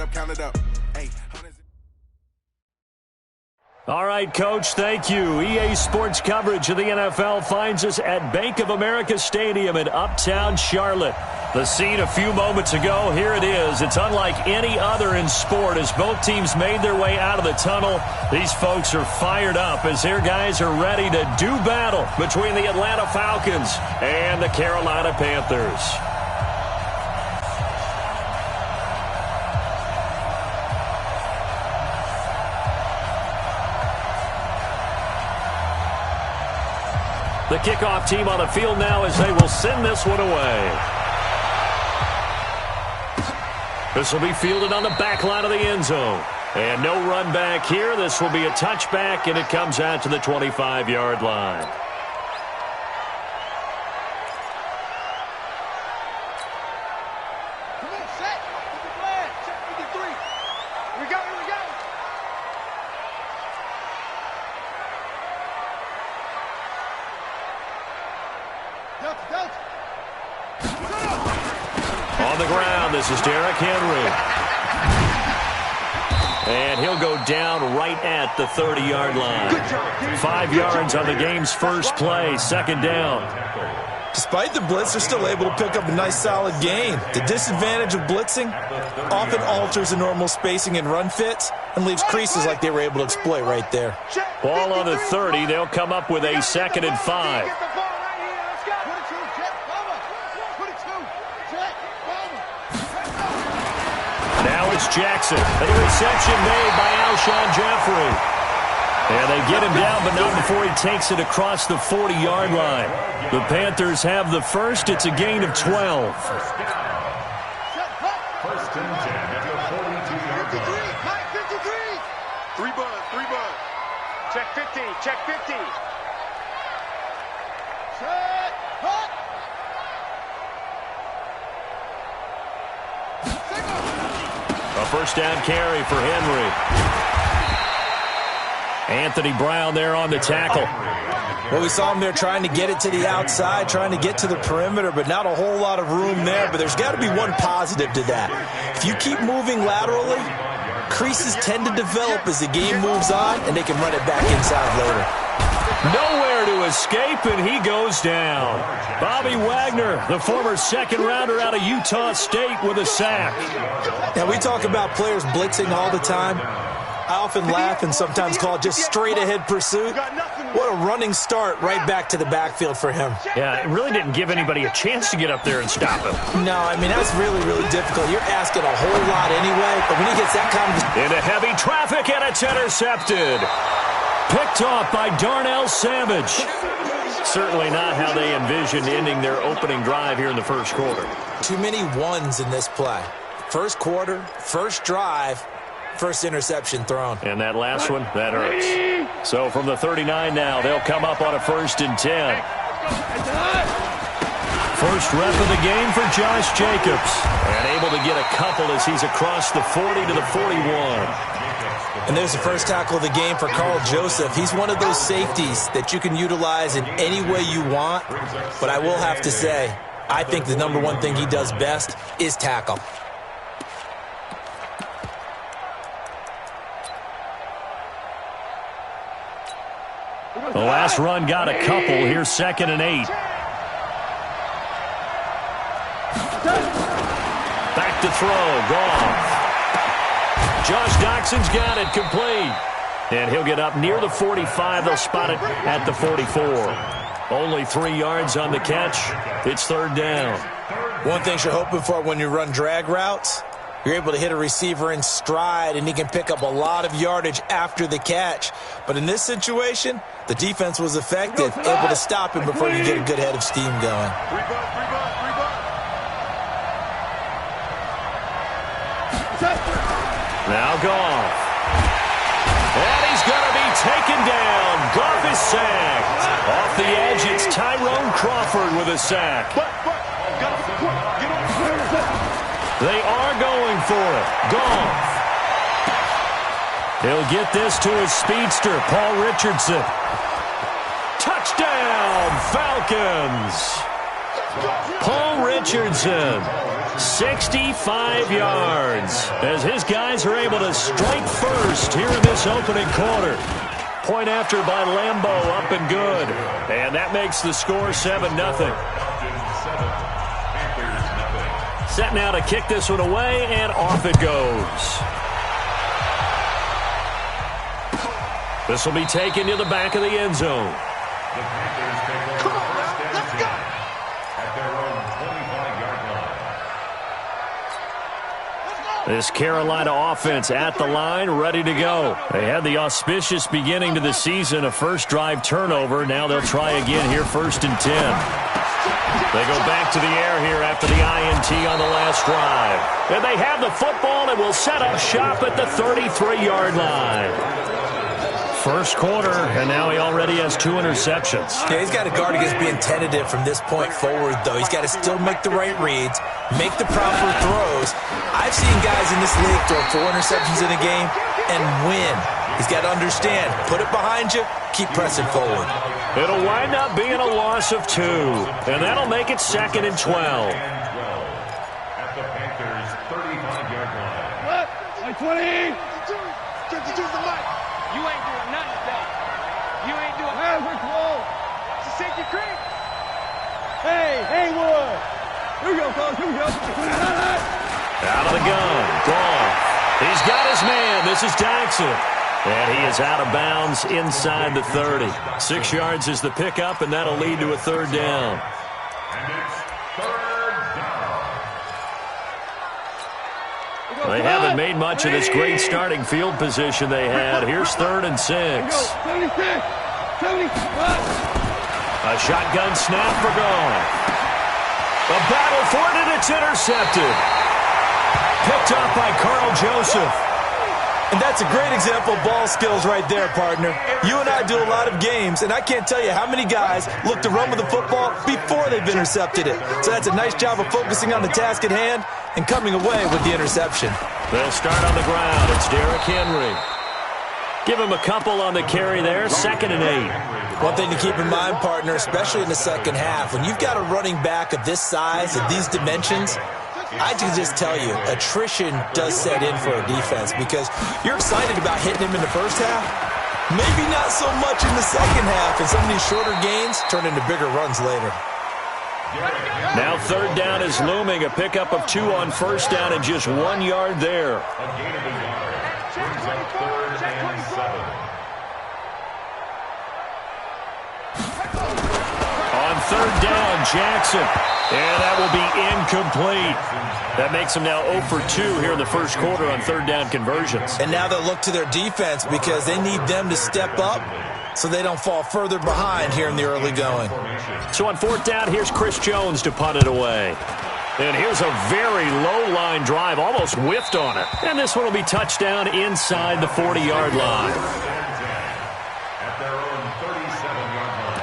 count it up. Hey. All right, Coach, thank you. EA Sports coverage of the NFL finds us at Bank of America Stadium in Uptown Charlotte. The scene a few moments ago, here it is. It's unlike any other in sport as both teams made their way out of the tunnel. These folks are fired up as their guys are ready to do battle between the Atlanta Falcons and the Carolina Panthers. The kickoff team on the field now as they will send this one away. This will be fielded on the back line of the end zone. And no run back here. This will be a touchback, and it comes out to the 25-yard line. Come on, set. Get the flag. Check 53. Here we go, here we go. On the ground, this is Derrick Henry. And he'll go down right at the 30-yard line. 5 yards on the game's first play, second down. Despite the blitz, they're still able to pick up a nice, solid gain. The disadvantage of blitzing often alters the normal spacing and run fits and leaves creases like they were able to exploit right there. Ball on the 30. They'll come up with a 2nd and 5. Now it's Jackson. And a reception made by Alshon Jeffrey. And they get him down, but not before he takes it across the 40-yard line. The Panthers have the first. It's a gain of 12. First and 10 at the 42-yard line. 3 bud. Check 50, check 50. Set, hut. A first down carry for Henry. Anthony Brown there on the tackle. Well, we saw him there trying to get it to the outside, trying to get to the perimeter, but not a whole lot of room there. But there's got to be one positive to that. If you keep moving laterally, creases tend to develop as the game moves on, and they can run it back inside later. Nowhere to escape, and he goes down. Bobby Wagner, the former second-rounder out of Utah State, with a sack. Now, we talk about players blitzing all the time. I often laugh and sometimes call it just straight-ahead pursuit. What a running start right back to the backfield for him. Yeah, it really didn't give anybody a chance to get up there and stop him. No, I mean, that's really, really difficult. You're asking a whole lot anyway, but when he gets that kind of... Into heavy traffic, and it's intercepted. Picked off by Darnell Savage. Certainly not how they envisioned ending their opening drive here in the first quarter. Too many ones in this play. First quarter, first drive, first interception thrown. And that last one, that hurts. So from the 39 now, they'll come up on a 1st and 10. First rep of the game for Josh Jacobs. And able to get a couple as he's across the 40 to the 41. And there's the first tackle of the game for Carl Joseph. He's one of those safeties that you can utilize in any way you want. But I will have to say, I think the number one thing he does best is tackle. The last run got a couple. Here's 2nd and 8. Back to throw. Goff. Josh Doxson's got it complete. And he'll get up near the 45. They'll spot it at the 44. Only 3 yards on the catch. It's 3rd down. One thing you're hoping for when you run drag routes, you're able to hit a receiver in stride, and he can pick up a lot of yardage after the catch. But in this situation, the defense was effective, able to stop him before you get a good head of steam going. Now Goff. And he's going to be taken down. Goff is sacked. Off the edge, it's Tyrone Crawford with a sack. They are going for it. Goff. He'll get this to his speedster, Paul Richardson. Touchdown, Falcons. Paul Richardson 65 yards as his guys are able to strike first here in this opening quarter. Point after by Lambo, up and good. And that makes the score 7-0. Set now to kick this one away, and off it goes. This will be taken to the back of the end zone. Come on, let's go. At their own 25-yard line. This Carolina offense at the line, ready to go. They had the auspicious beginning to the season, a first drive turnover. Now they'll try again here, 1st and 10. They go back to the air here after the INT on the last drive. And they have the football and will set up shop at the 33-yard line. First quarter, and now he already has 2 interceptions. Yeah, he's got to guard against being tentative from this point forward, though. He's got to still make the right reads, make the proper throws. I've seen guys in this league throw 4 interceptions in a game and win. He's got to understand, put it behind you, keep pressing forward. It'll wind up being a loss of 2, and that'll make it 2nd and 12. At the Panthers' 35-yard line. What? 20. 52's the mic. You ain't doing nothing today. You ain't doing Man, we're close. It's a safety creek. Hey, Haywood. Here we go, fellas. Here we go. Out of the gun, Goff. He's got his man. This is Jackson. And he is out of bounds inside the 30. 6 yards is the pickup, and that'll lead to a 3rd down. And it's 3rd down. They haven't made much of this great starting field position they had. Here's 3rd and 6. 76. 70. A shotgun snap for Goff. A battle for it, and it's intercepted. Picked off by Carl Joseph. And that's a great example of ball skills right there, partner. You and I do a lot of games, and I can't tell you how many guys look to run with the football before they've intercepted it. So that's a nice job of focusing on the task at hand and coming away with the interception. They'll start on the ground. It's Derrick Henry. Give him a couple on the carry there. 2nd and 8. One thing to keep in mind, partner, especially in the second half, when you've got a running back of this size, of these dimensions, I can just tell you, attrition does set in for a defense because you're excited about hitting him in the first half. Maybe not so much in the second half, and some of these shorter gains turn into bigger runs later. Now 3rd down is looming. A pickup of 2 on 1st down and just 1 yard there. A gain of a yard. Brings up 3rd and 7. On 3rd down, Jackson. And that will be incomplete. That makes them now 0 for 2 here in the first quarter on 3rd down conversions. And now they'll look to their defense because they need them to step up so they don't fall further behind here in the early going. So on 4th down, here's Chris Jones to punt it away. And here's a very low-line drive, almost whiffed on it. And this one will be touchdown inside the 40-yard line. At their own 37-yard line.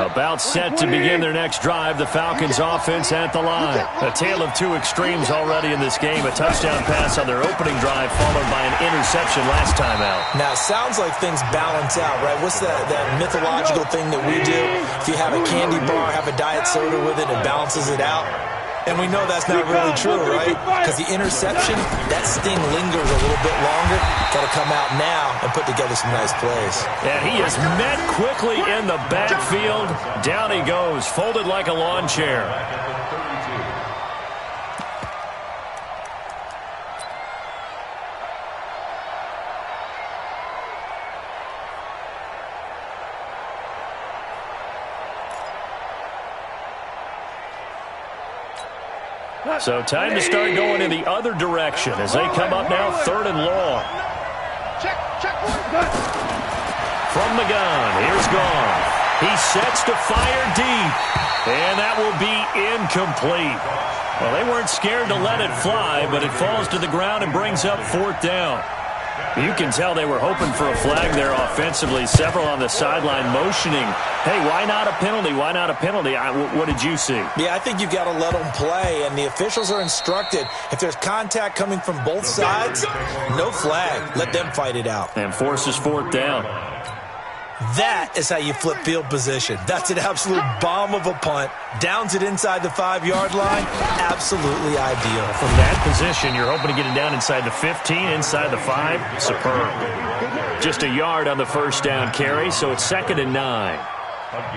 About set to begin their next drive, the Falcons offense at the line. A tale of 2 extremes already in this game. A touchdown pass on their opening drive followed by an interception last time out. Now, it sounds like things balance out, right? What's that mythological thing that we do? If you have a candy bar, have a diet soda with it, it balances it out. And we know that's not really true, right? Because the interception, that sting lingers a little bit longer. Got to come out now and put together some nice plays. And he is met quickly in the backfield. Down he goes, folded like a lawn chair. So time to start going in the other direction as they come up now 3rd and long. Check. From the gun, here's Goff. He sets to fire deep, and that will be incomplete. Well, they weren't scared to let it fly, but it falls to the ground and brings up 4th down. You can tell they were hoping for a flag there offensively. Several on the sideline motioning, hey, why not a penalty? Why not a penalty? What did you see? Yeah, I think you've got to let them play, and the officials are instructed. If there's contact coming from both sides, no flag. Let them fight it out. And forces 4th down. That is how you flip field position. That's an absolute bomb of a punt. Downs it inside the 5-yard line. Absolutely ideal. From that position, you're hoping to get it down inside the 15, inside the 5. Superb. Just a yard on the first down carry, so it's 2nd and 9.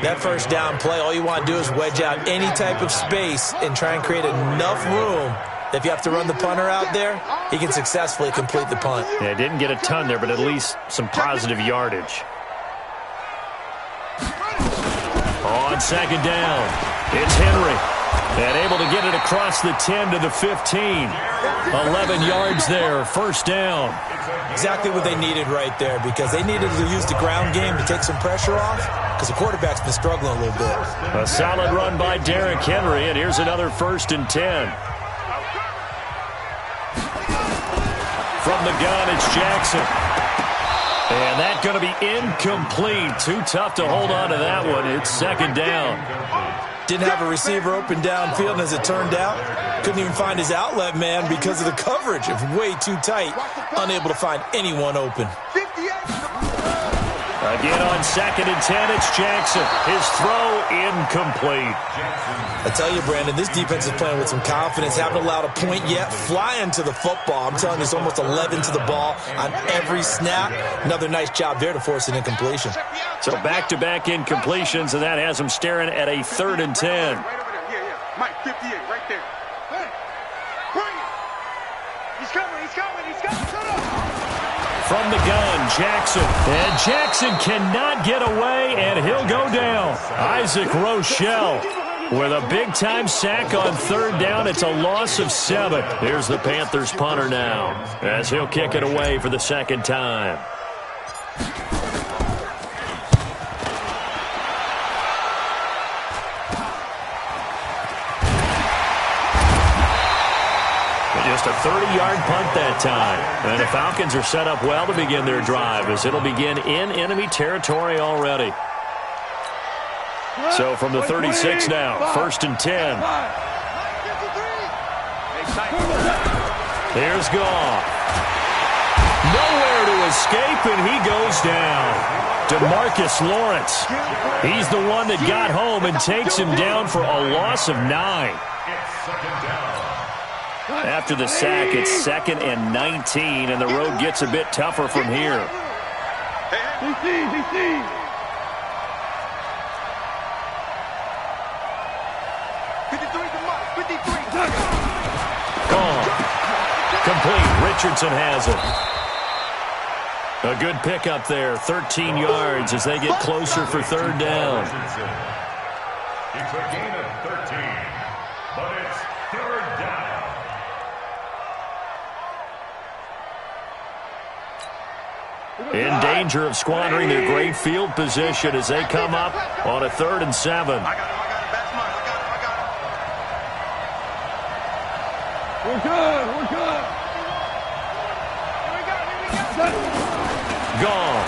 That first down play, all you want to do is wedge out any type of space and try and create enough room that if you have to run the punter out there, he can successfully complete the punt. Yeah, didn't get a ton there, but at least some positive yardage. On 2nd down, it's Henry. And able to get it across the 10 to the 15. 11 yards there, first down. Exactly what they needed right there, because they needed to use the ground game to take some pressure off, because the quarterback's been struggling a little bit. A solid run by Derrick Henry, and here's another 1st and 10. From the gun, it's Jackson. And that's going to be incomplete. Too tough to hold on to that one. It's 2nd down. Didn't have a receiver open downfield, and as it turned out, couldn't even find his outlet man because of the coverage. It was way too tight, unable to find anyone open. Again on 2nd and 10, it's Jackson. His throw incomplete. I tell you, Brandon, this defense is playing with some confidence. Haven't allowed a point yet. Flying to the football. I'm telling you, it's almost 11 to the ball on every snap. Another nice job there to force an incompletion. So back-to-back incompletions, and that has him staring at a 3rd and 10. Right over there. Yeah. Mike, 58, right there. Hey, bring it. He's coming. From the gun, Jackson. And Jackson cannot get away, and he'll go down. Isaac Rochelle with a big-time sack on 3rd down. It's a loss of 7. Here's the Panthers punter now, as he'll kick it away for the 2nd time. Just a 30-yard punt that time. And the Falcons are set up well to begin their drive, as it'll begin in enemy territory already. So from the 36 now, 1st and 10. Here's Goff. Nowhere to escape, and he goes down. DeMarcus Lawrence. He's the one that got home and takes him down for a loss of 9. After the sack, it's 2nd and 19, and the road gets a bit tougher from here. Gone. Complete. Richardson has it. A good pickup there. 13 yards as they get closer for 3rd down. It's a gain of 13, but it's 3rd down. In danger of squandering their great field position as they come up on a 3rd and 7. I got it. That's mine. I got it. We're good. Gone.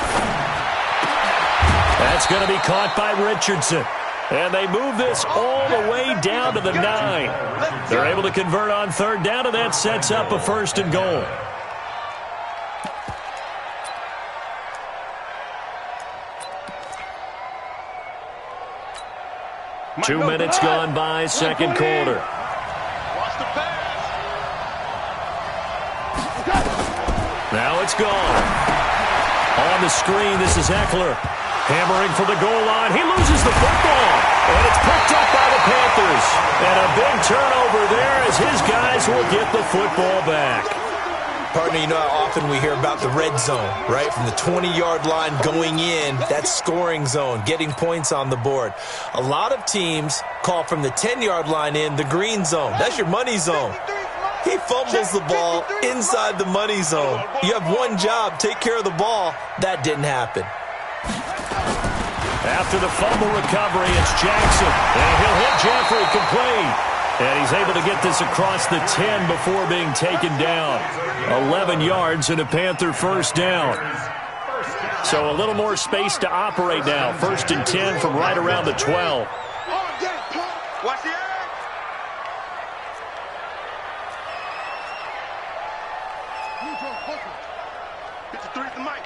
That's going to be caught by Richardson. And they move this all the way down to the 9. They're able to convert on 3rd down, and that sets up a 1st and goal. Two minutes gone by, 2nd quarter. Watch the pass. Now it's gone. On the screen, this is Eckler. Hammering for the goal line. He loses the football. And it's picked up by the Panthers. And a big turnover there as his guys will get the football back. Partner, you know how often we hear about the red zone, right? From the 20-yard line going in, that scoring zone, getting points on the board. A lot of teams call from the 10-yard line in the green zone. That's your money zone. He fumbles the ball inside the money zone. You have one job, take care of the ball. That didn't happen. After the fumble recovery, it's Jackson. And he'll hit Jeffrey complete. And he's able to get this across the 10 before being taken down. 11 yards and a Panther 1st down. So a little more space to operate now. 1st and 10 from right around the 12. Watch the eye. Fifty-three is the mic.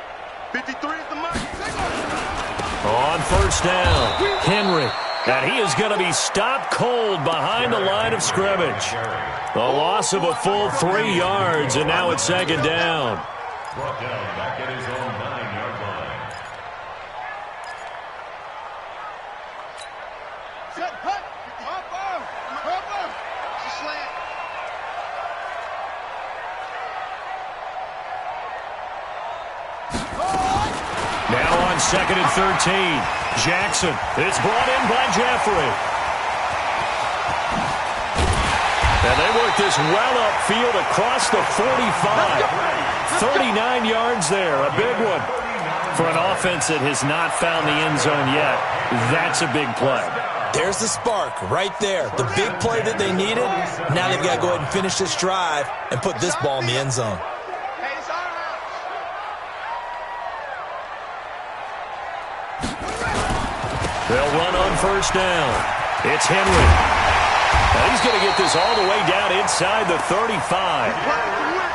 53 is the mic. On first down, Henry. And he is going to be stopped cold behind the line of scrimmage. The loss of a full 3 yards, and now it's second down. Brought down back at his own 9-yard line. Set, hut, up, slant. Now on second and 13, Jackson. It's brought in by Jeffrey. And they work this well upfield across the 45. 39 yards there, a big one. For an offense that has not found the end zone yet, that's a big play. There's the spark right there. The big play that they needed. Now they've got to go ahead and finish this drive and put this ball in the end zone. They'll run on first down. It's Henry. Now he's going to get this all the way down inside the 35.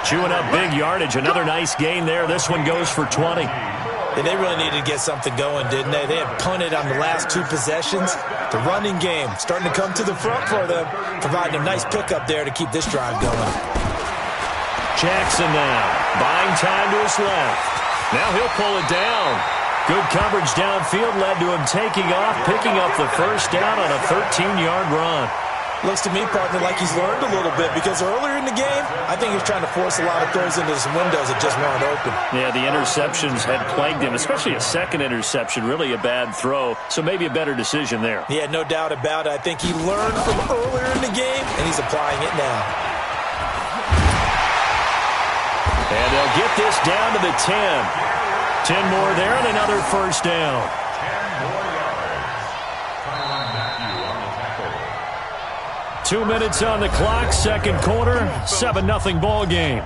Chewing up big yardage. Another nice gain there. This one goes for 20. Yeah, they really needed to get something going, didn't they? They had punted on the last 2 possessions. The running game starting to come to the front for them, providing a nice pickup there to keep this drive going. Jackson now, buying time to his left. Now he'll pull it down. Good coverage downfield led to him taking off, picking up the first down on a 13-yard run. Looks to me, partner, like he's learned a little bit because earlier in the game, I think he was trying to force a lot of throws into some windows that just weren't open. Yeah, the interceptions had plagued him, especially a second interception, really a bad throw, so maybe a better decision there. Yeah, no doubt about it. I think he learned from earlier in the game, and he's applying it now. And they'll get this down to the 10. 10 more there and another first down. 10 more yards. Tyron Matthew on the tackle. 2 minutes on the clock, second quarter, 7-0 ball game.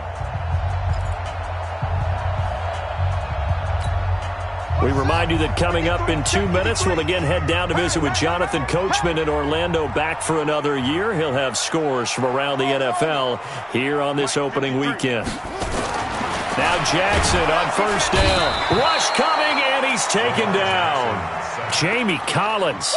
We remind you that coming up in 2 minutes, we'll again head down to visit with Jonathan Coachman in Orlando, back for another year. He'll have scores from around the NFL here on this opening weekend. Now Jackson on first down. Rush coming, and he's taken down. Jamie Collins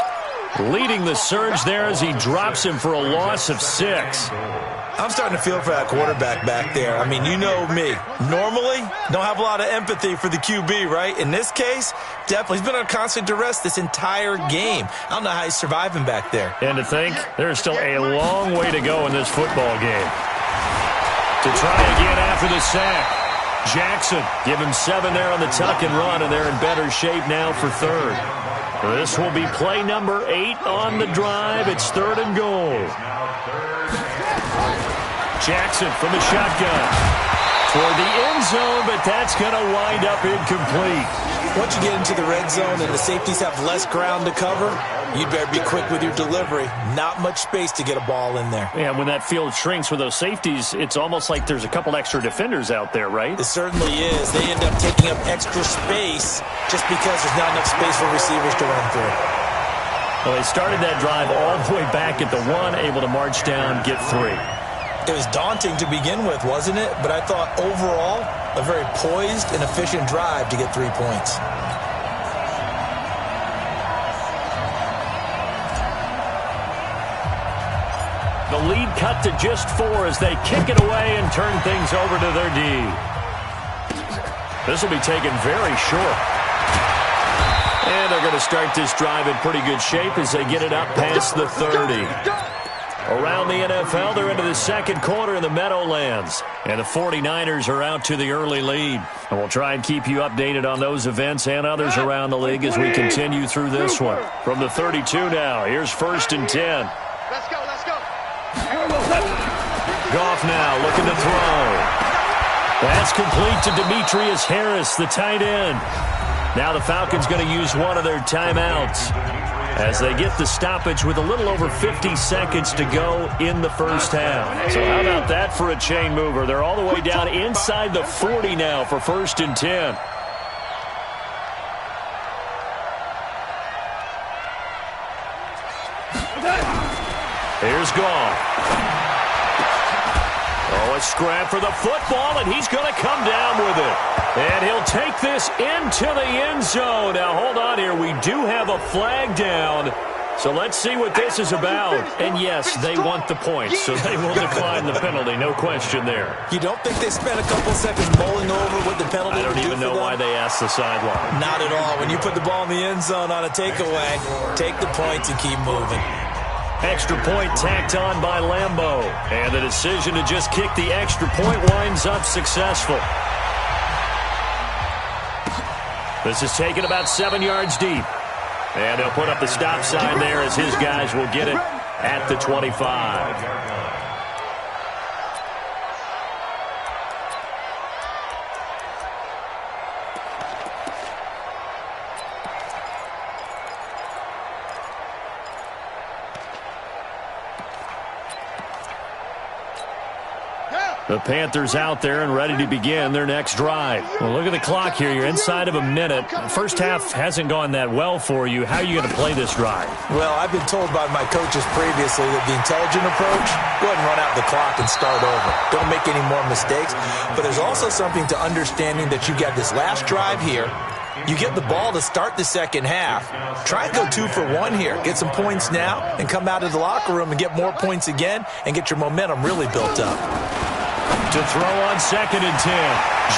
leading the surge there as he drops him for a loss of 6. I'm starting to feel for that quarterback back there. I mean, you know me. Normally, don't have a lot of empathy for the QB, right? In this case, definitely. He's been on constant duress this entire game. I don't know how he's surviving back there. And to think, there's still a long way to go in this football game. To try again after the sack. Jackson, give him 7 there on the tuck and run, and they're in better shape now for third. This will be play number 8 on the drive. It's 3rd and goal. Jackson from the shotgun. Toward the end zone, but that's going to wind up incomplete. Once you get into the red zone and the safeties have less ground to cover, you'd better be quick with your delivery. Not much space to get a ball in there. Yeah, when that field shrinks with those safeties, it's almost like there's a couple extra defenders out there, right? It certainly is. They end up taking up extra space just because there's not enough space for receivers to run through. Well, they started that drive all the way back at the 1, able to march down, get 3. It was daunting to begin with, wasn't it? But I thought overall, a very poised and efficient drive to get 3 points. The lead cut to just 4 as they kick it away and turn things over to their D. This will be taken very short. And they're going to start this drive in pretty good shape as they get it up past the 30. Around the NFL, they're into the second quarter in the Meadowlands. And the 49ers are out to the early lead. And we'll try and keep you updated on those events and others around the league as we continue through this one. From the 32 now, here's 1st and 10. Let's go, let's go. Goff now looking to throw. That's complete to Demetrius Harris, the tight end. Now the Falcons going to use one of their timeouts as they get the stoppage with a little over 50 seconds to go in the first half. So how about that for a chain mover? They're all the way down inside the 40 now for 1st and 10. Here's Goff. Oh, a scrap for the football, and he's going to come down with it. And he'll take this into the end zone. Now, hold on here. We do have a flag down. So let's see what this is about. And yes, they want the points, so they will decline the penalty. No question there. You don't think they spent a couple seconds mulling over what the penalty I don't even know why they asked the sideline. Not at all. When you put the ball in the end zone on a takeaway, take the points and keep moving. Extra point tacked on by Lambeau. And the decision to just kick the extra point winds up successful. This is taken about 7 yards deep. And they'll put up the stop sign there as his guys will get it at the 25. The Panthers out there and ready to begin their next drive. Well, look at the clock here. You're inside of a minute. First half hasn't gone that well for you. How are you going to play this drive? Well, I've been told by my coaches previously that the intelligent approach, go ahead and run out the clock and start over. Don't make any more mistakes. But there's also something to understanding that you got this last drive here. You get the ball to start the second half. Try and go 2 for 1 here. Get some points now and come out of the locker room and get more points again and get your momentum really built up. To throw on 2nd and 10.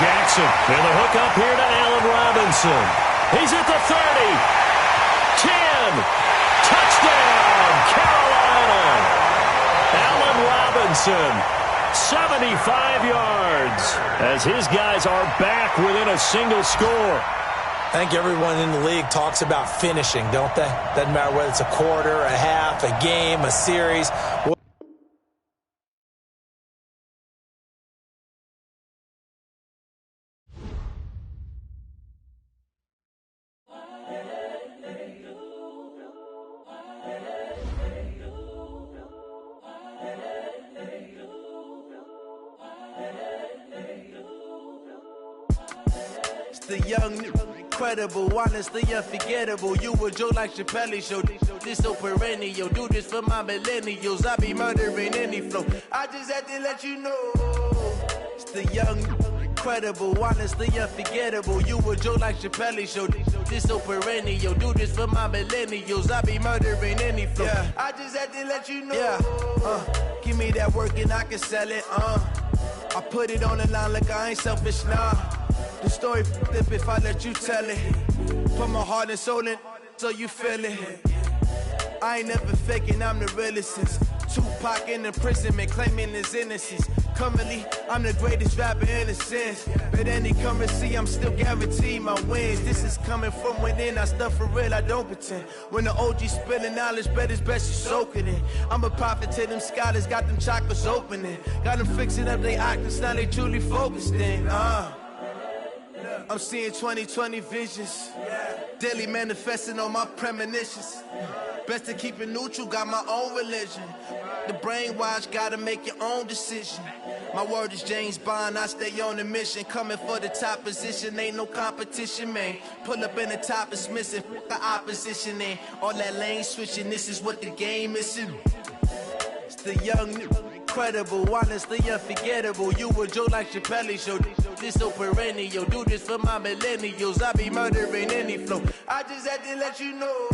Jackson, and the hook up here to Allen Robinson. He's at the 30. 10. Touchdown, Carolina. Allen Robinson, 75 yards, as his guys are back within a single score. I think everyone in the league talks about finishing, don't they? Doesn't matter whether it's a quarter, a half, a game, a series. The young, incredible, honestly unforgettable. You a Joe like Chappelle show. This so perennial. Do this for my millennials. I be murdering any flow. I just had to let you know. It's the young, incredible, honestly unforgettable. You a Joe like Chappelle show. This so perennial. Do this for my millennials. I be murdering any flow. Yeah. I just had to let you know. Yeah. Give me that work and I can sell it. I put it on the line like I ain't selfish, nah. The story flip if I let you tell it. Put my heart and soul in so you feel it. I ain't never faking, I'm the realest since Tupac in imprisonment, claiming his innocence. Currently, I'm the greatest rapper in a sense. But any currency, I'm still guaranteed my wins. This is coming from within, I stuff for real, I don't pretend. When the OG spilling knowledge, bet it's best you soak it in. I'm a prophet to them scholars, got them chakras opening. Got them fixing up they octaves, now they truly focused in. I'm seeing 2020 visions. Daily manifesting on my premonitions. Best to keep it neutral, got my own religion. The brainwash, gotta make your own decision. My word is James Bond, I stay on a mission. Coming for the top position, ain't no competition, man. Pull up in the top, it's missing, the opposition ain't. All that lane switching, this is what the game is. It's the young, incredible, honestly unforgettable. You a Joe like Chappelle show. This so perennial. Do this for my millennials. I be murdering any flow. I just had to let you know.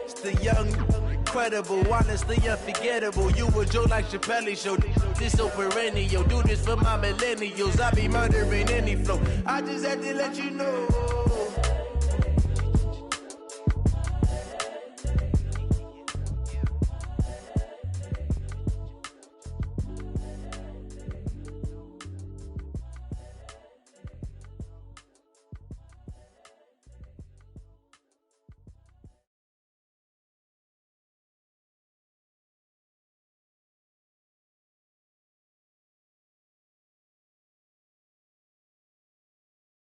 It's the young, incredible, honestly unforgettable. You a Joe like Chappelle show. This so perennial. Do this for my millennials. I be murdering any flow. I just had to let you know.